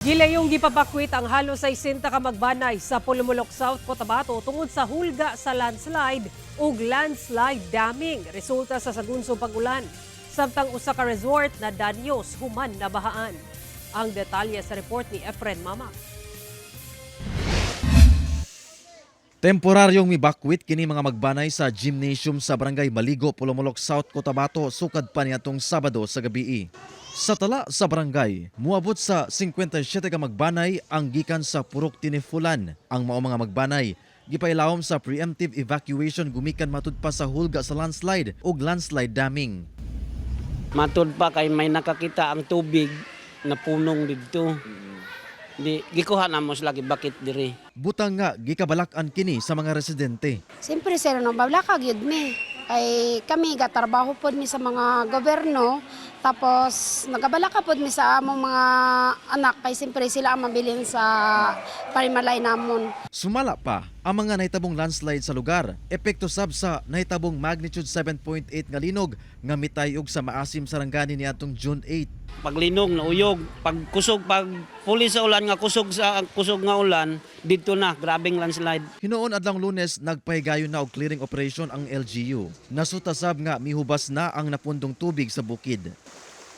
Gilayong gipapakwit ang halos 60 ka magbanay sa Pulumulok South, Cotabato tungod sa hulga sa landslide ug landslide damming resulta sa sagunsong pag-ulan. Samtang usa ka resort na danyos human nabahaan. Ang detalye sa report ni Efren Mama. Temporaryong mibakwit kini mga magbanay sa gymnasium sa Barangay Maligo, Pulumulok South, Cotabato sukad pa niadtong Sabado sa gabii. Sa tala sa barangay, muabot sa 57 ka magbanay ang gikan sa Purok Tinifulan. Ang mao mga magbanay gipailawom sa preemptive evacuation gumikan matud pa sa hulga sa landslide ug landslide damming. Matud pa kay may nakakita ang tubig na punong didto. Di gikuha na mo sila gibakit diri. Butang nga gikabalak-an kini sa mga residente. Siyempre sir, no, bablaka gyud mi. Ay kami gatrabaho pod mi sa mga gobyerno, tapos nagabalaka pod mi sa among mga anak kay siyempre sila ang mabilin sa panimalay namon. Sumala pa ang mga nahitabong landslide sa lugar. Epekto sab sa nahitabong magnitude 7.8 nga linog nga mitayog sa Maasim, Sarangani niadtong June 8. Paglinog na uyog, pag kusog, pag puli sa ulan nga kusog nga ulan, dito na grabing landslide. Hinoon adlang Lunes nagpahigayon na og clearing operation ang LGU. Nasutasab nga mihubas na ang napundong tubig sa bukid.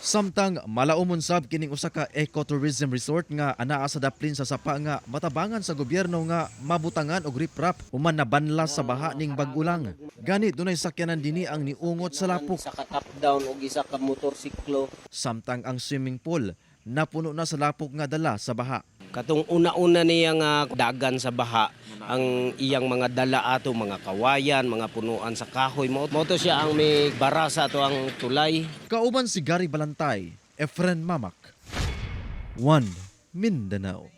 Samtang malaumon sab kining usa ka ecotourism resort nga anaa sa daplin sa sapa nga matabangan sa gobyerno nga mabutangan og riprap human nabanlas sa baha ning bag-ulang. Gani dunay sakyanan dinhi ang niungot sa lapok. Isa ka top down o isa ka motorsiklo. Samtang ang swimming pool napuno na sa lapok nga dala sa baha. Katong una-una niya nga dagan sa baha, ang iyang mga dala ato, mga kawayan, mga punuan sa kahoy. Moto siya ang may bara sa ato ang tulay. Kauban si Gary Balantay, Efren Mamak, One Mindanao.